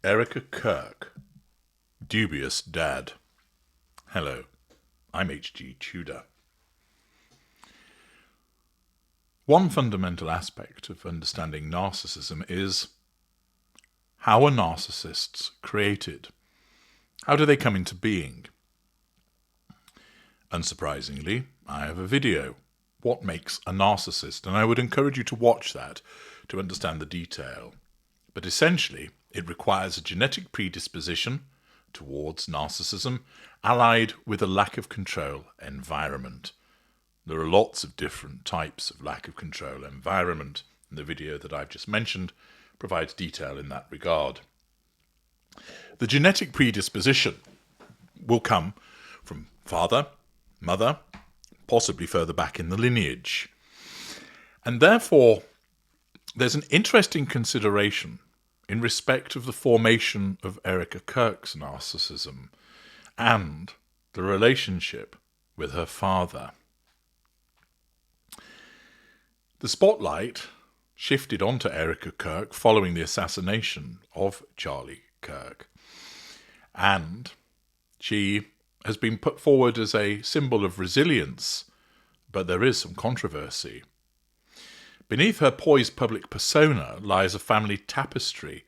Erika Kirk, Dubious Dad. Hello, I'm H.G. Tudor. One fundamental aspect of understanding narcissism is how are narcissists created? How do they come into being? Unsurprisingly, I have a video, What Makes a Narcissist, and I would encourage you to watch that to understand the detail. But essentially, it requires a genetic predisposition towards narcissism, allied with a lack of control environment. There are lots of different types of lack of control environment, and the video that I've just mentioned provides detail in that regard. The genetic predisposition will come from father, mother, possibly further back in the lineage. And therefore, there's an interesting consideration in respect of the formation of Erika Kirk's narcissism and the relationship with her father. The spotlight shifted onto Erika Kirk following the assassination of Charlie Kirk, and she has been put forward as a symbol of resilience, but there is some controversy. Beneath her poised public persona lies a family tapestry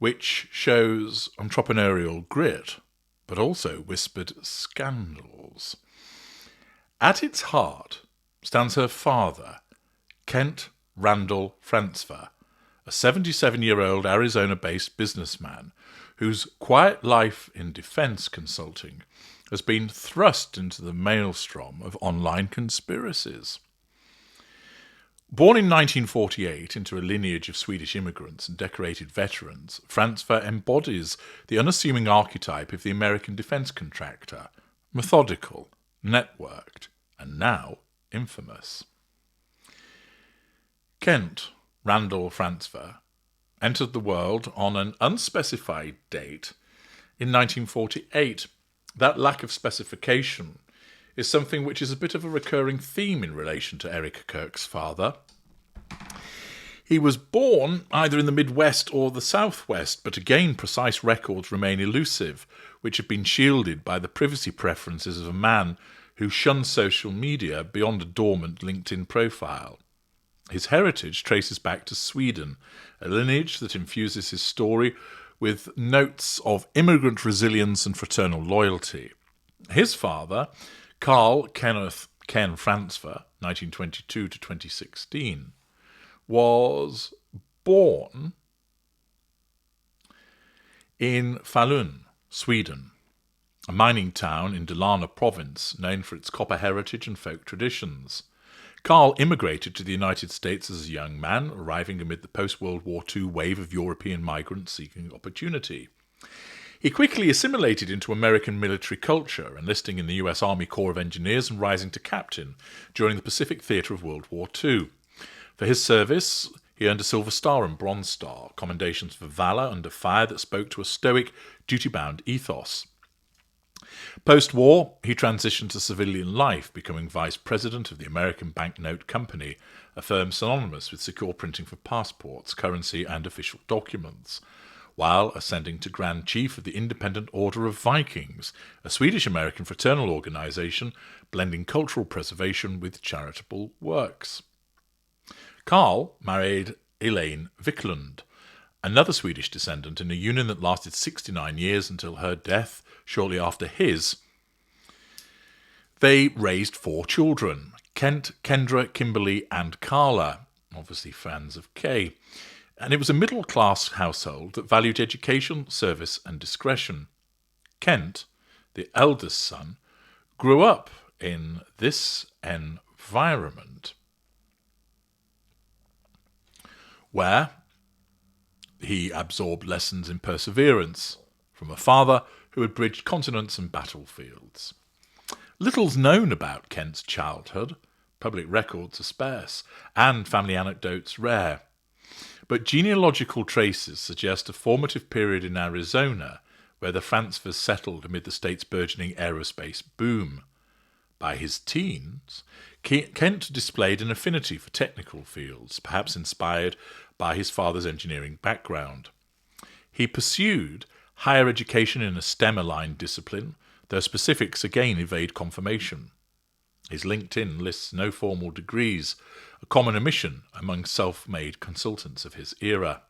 which shows entrepreneurial grit, but also whispered scandals. At its heart stands her father, Kent Randall Frantzfer, a 77-year-old Arizona-based businessman whose quiet life in defense consulting has been thrust into the maelstrom of online conspiracies. Born in 1948 into a lineage of Swedish immigrants and decorated veterans, Frantzfer embodies the unassuming archetype of the American defense contractor, methodical, networked, and now infamous. Kent Randall Frantzfer entered the world on an unspecified date in 1948. That lack of specification is something which is a bit of a recurring theme in relation to Erika Kirk's father. He was born either in the Midwest or the Southwest, but again precise records remain elusive, which have been shielded by the privacy preferences of a man who shuns social media beyond a dormant LinkedIn profile. His heritage traces back to Sweden, a lineage that infuses his story with notes of immigrant resilience and fraternal loyalty. His father, Ken Frantzfer, 1922 to 2016, was born in Falun, Sweden, a mining town in Dalarna province known for its copper heritage and folk traditions. Carl immigrated to the United States as a young man, arriving amid the post-World War II wave of European migrants seeking opportunity. He quickly assimilated into American military culture, enlisting in the U.S. Army Corps of Engineers and rising to captain during the Pacific Theater of World War II. For his service, he earned a Silver Star and Bronze Star, commendations for valor under fire that spoke to a stoic, duty-bound ethos. Post-war, he transitioned to civilian life, becoming vice president of the American Banknote Company, a firm synonymous with secure printing for passports, currency, and official documents, while ascending to Grand Chief of the Independent Order of Vikings, a Swedish-American fraternal organization blending cultural preservation with charitable works. Carl married Elaine Wiklund, another Swedish descendant, in a union that lasted 69 years until her death shortly after his. They raised 4 children, Kent, Kendra, Kimberly, and Carla, obviously fans of Kay. And it was a middle-class household that valued education, service, and discretion. Kent, the eldest son, grew up in this environment where he absorbed lessons in perseverance from a father who had bridged continents and battlefields. Little's known about Kent's childhood. Public records are sparse, and family anecdotes rare. But genealogical traces suggest a formative period in Arizona where the Frantzfers settled amid the state's burgeoning aerospace boom. By his teens, Kent displayed an affinity for technical fields, perhaps inspired by his father's engineering background. He pursued higher education in a STEM-aligned discipline, though specifics again evade confirmation. His LinkedIn lists no formal degrees, a common omission among self-made consultants of his era.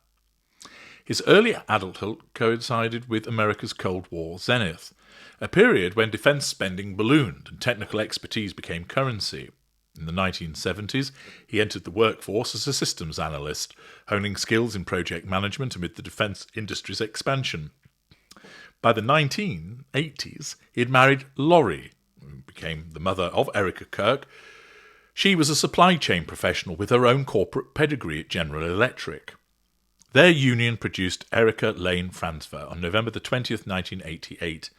His early adulthood coincided with America's Cold War zenith, a period when defence spending ballooned and technical expertise became currency. In the 1970s, he entered the workforce as a systems analyst, honing skills in project management amid the defence industry's expansion. By the 1980s, he had married Laurie, who became the mother of Erika Kirk. She was a supply chain professional with her own corporate pedigree at General Electric. Their union produced Erika Lane Fransfer on November the 20th, 1988,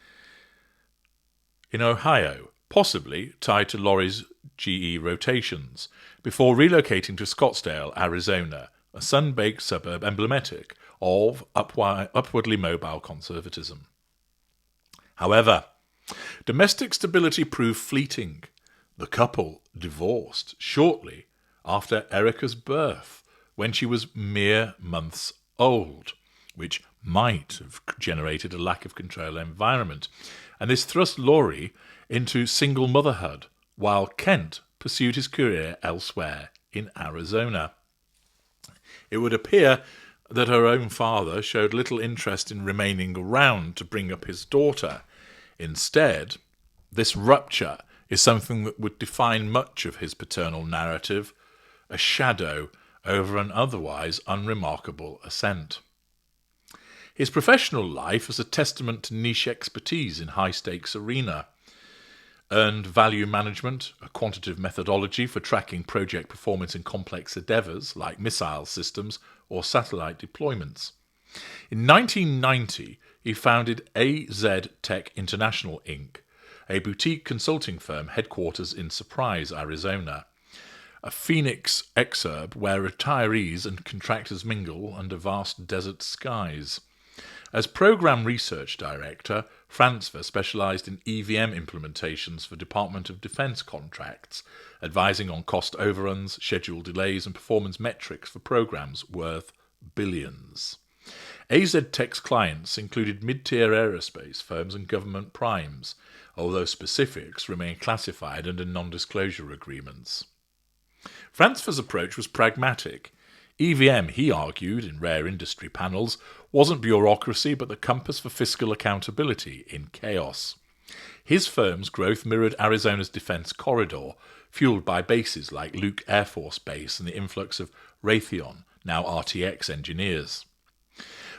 in Ohio, possibly tied to Laurie's GE rotations, before relocating to Scottsdale, Arizona, a sun-baked suburb emblematic of upwardly mobile conservatism. However, domestic stability proved fleeting. The couple divorced shortly after Erika's birth, when she was mere months old, which might have generated a lack of control environment, and this thrust Laurie into single motherhood, while Kent pursued his career elsewhere in Arizona. It would appear that her own father showed little interest in remaining around to bring up his daughter. Instead, this rupture is something that would define much of his paternal narrative, a shadow over an otherwise unremarkable ascent. His professional life is a testament to niche expertise in high-stakes arena. Earned value management, a quantitative methodology for tracking project performance in complex endeavours like missile systems or satellite deployments. In 1990, he founded AZ Tech International Inc., a boutique consulting firm headquarters in Surprise, Arizona, a Phoenix exurb where retirees and contractors mingle under vast desert skies. As Program Research Director, Fransfer specialised in EVM implementations for Department of Defence contracts, advising on cost overruns, schedule delays and performance metrics for programmes worth billions. AZ Tech's clients included mid-tier aerospace firms and government primes, although specifics remain classified under non-disclosure agreements. Fransfer's approach was pragmatic. EVM, he argued in rare industry panels, wasn't bureaucracy but the compass for fiscal accountability in chaos. His firm's growth mirrored Arizona's defense corridor, fueled by bases like Luke Air Force Base and the influx of Raytheon, now RTX engineers.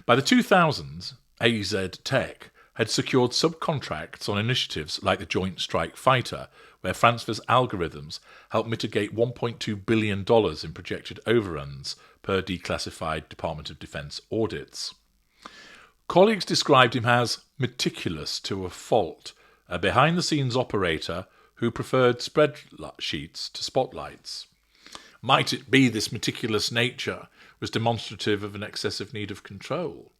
By the 2000s, AZ Tech had secured subcontracts on initiatives like the Joint Strike Fighter, where Fransfer's algorithms helped mitigate $1.2 billion in projected overruns per declassified Department of Defense audits. Colleagues described him as meticulous to a fault, a behind-the-scenes operator who preferred spreadsheets to spotlights. Might it be this meticulous nature was demonstrative of an excessive need of control?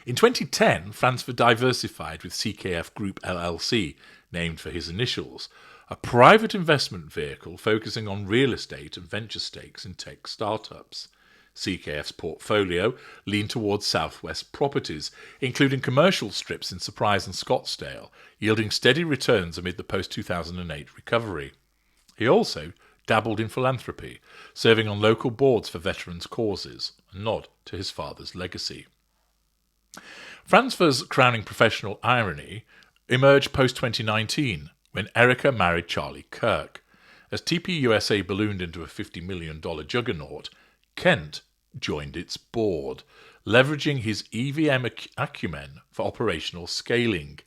In 2010, Fransfer diversified with CKF Group LLC, named for his initials, a private investment vehicle focusing on real estate and venture stakes in tech startups. CKF's portfolio leaned towards Southwest properties, including commercial strips in Surprise and Scottsdale, yielding steady returns amid the post-2008 recovery. He also dabbled in philanthropy, serving on local boards for veterans' causes, a nod to his father's legacy. Fransfer's crowning professional irony emerged post-2019, when Erika married Charlie Kirk. As TPUSA ballooned into a $50 million juggernaut, Kent joined its board, leveraging his EVM acumen for operational scaling.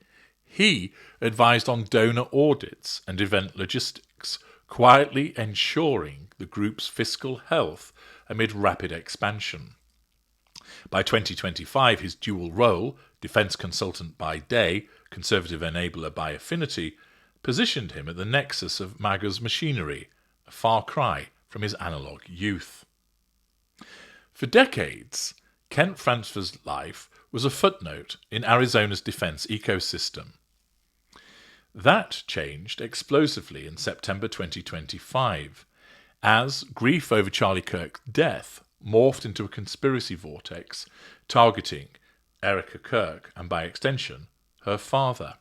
He advised on donor audits and event logistics, quietly ensuring the group's fiscal health amid rapid expansion. By 2025, his dual role, defence consultant by day, conservative enabler by affinity, positioned him at the nexus of MAGA's machinery, a far cry from his analogue youth. For decades, Kent Fransfer's life was a footnote in Arizona's defence ecosystem. That changed explosively in September 2025, as grief over Charlie Kirk's death morphed into a conspiracy vortex targeting Erika Kirk and, by extension, her father.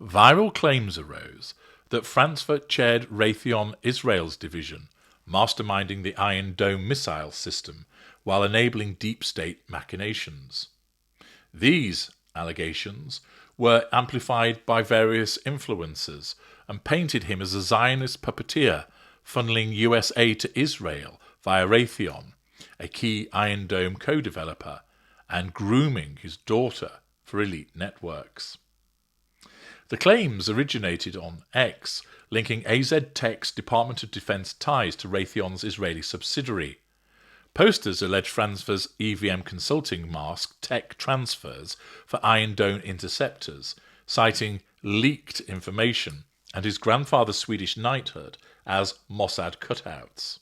Viral claims arose that Frankfurt chaired Raytheon Israel's division, masterminding the Iron Dome missile system while enabling deep state machinations. These allegations were amplified by various influencers and painted him as a Zionist puppeteer funneling US aid to Israel via Raytheon, a key Iron Dome co-developer, and grooming his daughter for elite networks. The claims originated on X, linking AZ Tech's Department of Defense ties to Raytheon's Israeli subsidiary. Posters allege Frankfurt's EVM consulting masked tech transfers for Iron Dome interceptors, citing leaked information and his grandfather's Swedish knighthood as Mossad cutouts.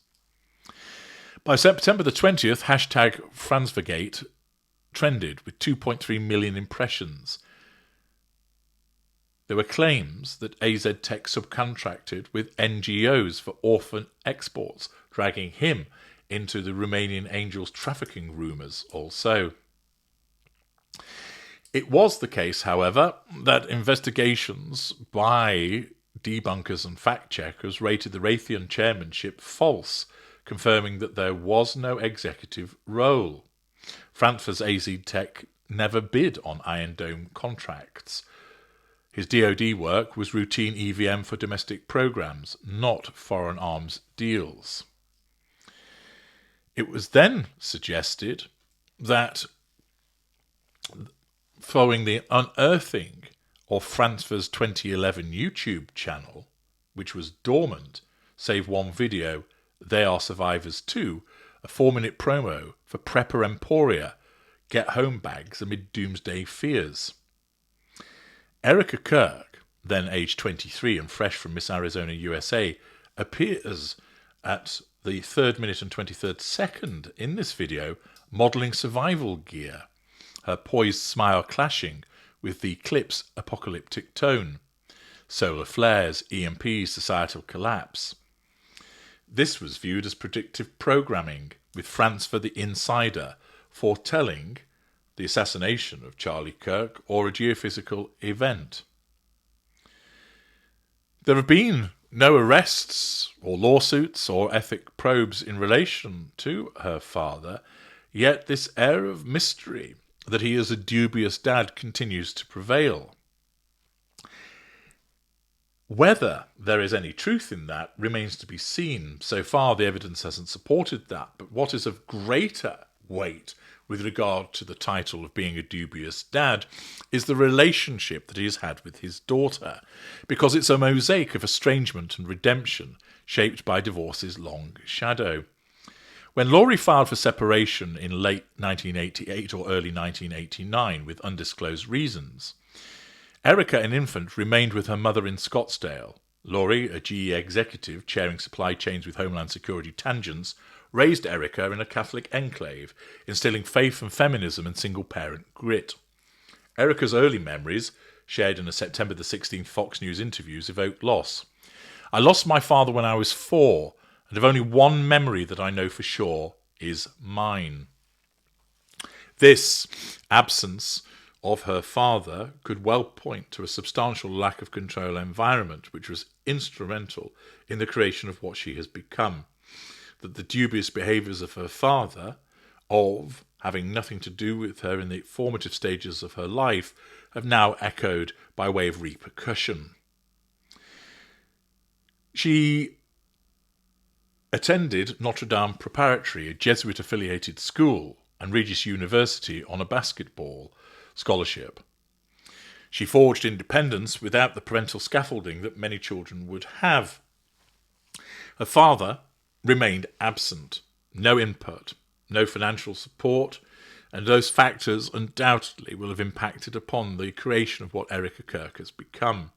By September the 20th, hashtag Frankfurtgate trended with 2.3 million impressions. There were claims that AZ Tech subcontracted with NGOs for orphan exports, dragging him into the Romanian Angels trafficking rumours also. It was the case, however, that investigations by debunkers and fact-checkers rated the Raytheon chairmanship false, confirming that there was no executive role. Frankfurt's AZ Tech never bid on Iron Dome contracts. His DoD work was routine EVM for domestic programs, not foreign arms deals. It was then suggested that following the unearthing of Frankfurt's 2011 YouTube channel, which was dormant, save one video, They Are Survivors 2, a 4-minute promo for Prepper Emporia, get home bags amid doomsday fears. Erika Kirk, then aged 23 and fresh from Miss Arizona, USA, appears at the 3rd minute and 23rd second in this video modelling survival gear, her poised smile clashing with the clip's apocalyptic tone. Solar flares, EMPs, societal collapse. This was viewed as predictive programming, with Frankfurt the Insider foretelling the assassination of Charlie Kirk or a geophysical event. There have been no arrests or lawsuits or ethic probes in relation to her father, yet this air of mystery that he is a dubious dad continues to prevail. Whether there is any truth in that remains to be seen. So far, the evidence hasn't supported that. But what is of greater weight with regard to the title of being a dubious dad is the relationship that he has had with his daughter, because it's a mosaic of estrangement and redemption shaped by divorce's long shadow. When Laurie filed for separation in late 1988 or early 1989 with undisclosed reasons, Erika, an infant, remained with her mother in Scottsdale. Laurie, a GE executive chairing supply chains with Homeland Security tangents, raised Erika in a Catholic enclave, instilling faith and feminism and single-parent grit. Erika's early memories, shared in a September the 16th Fox News interviews, evoked loss. I lost my father when I was 4, and of only one memory that I know for sure is mine. This absence of her father could well point to a substantial lack of control environment, which was instrumental in the creation of what she has become. That the dubious behaviours of her father, of having nothing to do with her in the formative stages of her life, have now echoed by way of repercussion. She attended Notre Dame Preparatory, a Jesuit-affiliated school, and Regis University on a basketball scholarship. She forged independence without the parental scaffolding that many children would have. Her father remained absent, no input, no financial support, and those factors undoubtedly will have impacted upon the creation of what Erika Kirk has become.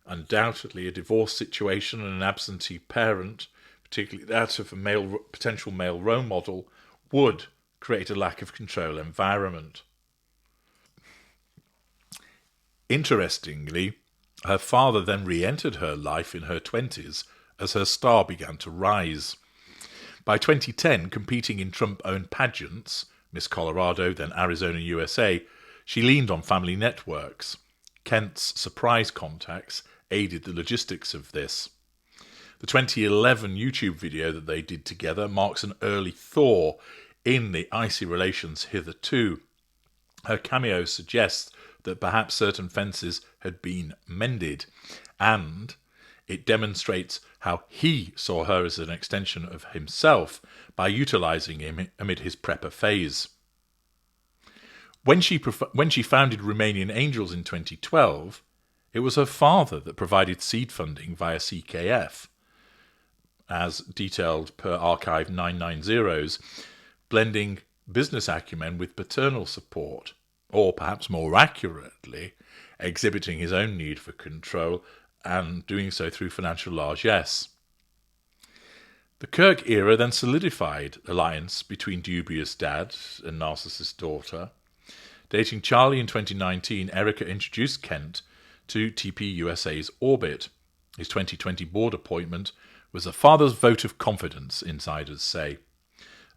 Undoubtedly, a divorce situation and an absentee parent, particularly that of a potential male role model, would create a lack of control environment. Interestingly, her father then re-entered her life in her 20s as her star began to rise. By 2010, competing in Trump-owned pageants, Miss Colorado, then Arizona, USA, she leaned on family networks. Kent's surprise contacts aided the logistics of this. The 2011 YouTube video that they did together marks an early thaw in the icy relations hitherto. Her cameo suggests that perhaps certain fences had been mended, and it demonstrates how he saw her as an extension of himself by utilising him amid his prepper phase. When she founded Romanian Angels in 2012, it was her father that provided seed funding via CKF, as detailed per Archive 990's, blending business acumen with paternal support, or perhaps more accurately, exhibiting his own need for control and doing so through financial largesse. The Kirk era then solidified alliance between Dubious dad and Narcissist daughter. Dating Charlie in 2019, Erika introduced Kent to TP USA's orbit. His 2020 board appointment was a father's vote of confidence, insiders say.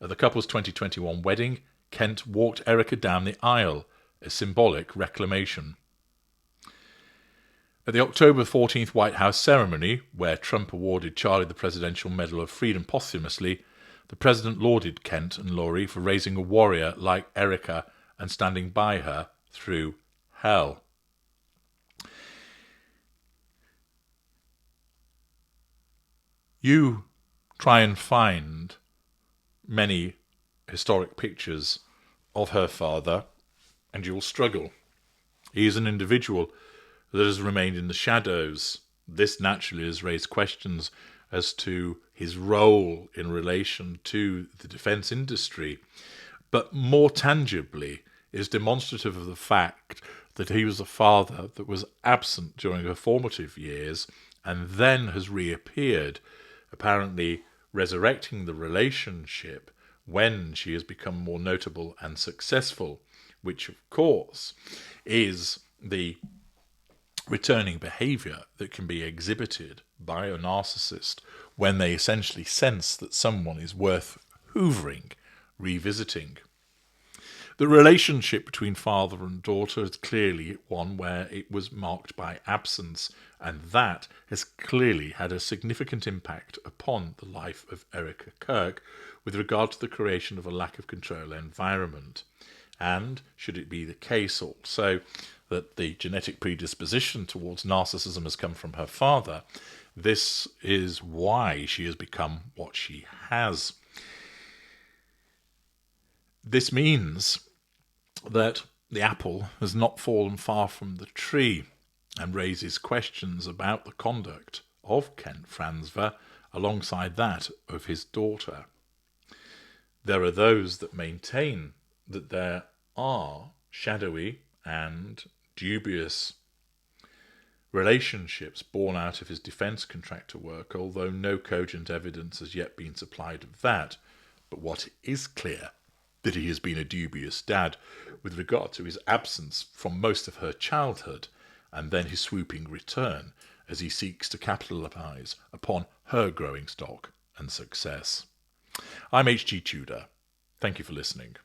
At the couple's 2021 wedding, Kent walked Erika down the aisle, a symbolic reclamation. At the October 14th White House ceremony, where Trump awarded Charlie the Presidential Medal of Freedom posthumously, the president lauded Kent and Laurie for raising a warrior like Erika and standing by her through hell. You try and find many historic pictures of her father, and you'll struggle. He is an individual that has remained in the shadows. This naturally has raised questions as to his role in relation to the defence industry, but more tangibly is demonstrative of the fact that he was a father that was absent during her formative years and then has reappeared, apparently resurrecting the relationship when she has become more notable and successful, which of course is the returning behaviour that can be exhibited by a narcissist when they essentially sense that someone is worth hoovering, revisiting. The relationship between father and daughter is clearly one where it was marked by absence, and that has clearly had a significant impact upon the life of Erika Kirk with regard to the creation of a lack of control environment. And should it be the case also that the genetic predisposition towards narcissism has come from her father, this is why she has become what she has. This means that the apple has not fallen far from the tree and raises questions about the conduct of Kent Franzva alongside that of his daughter. There are those that maintain that there are shadowy and dubious relationships born out of his defence contractor work, although no cogent evidence has yet been supplied of that. But what is clear that he has been a dubious dad with regard to his absence from most of her childhood and then his swooping return as he seeks to capitalise upon her growing stock and success. I'm H.G. Tudor. Thank you for listening.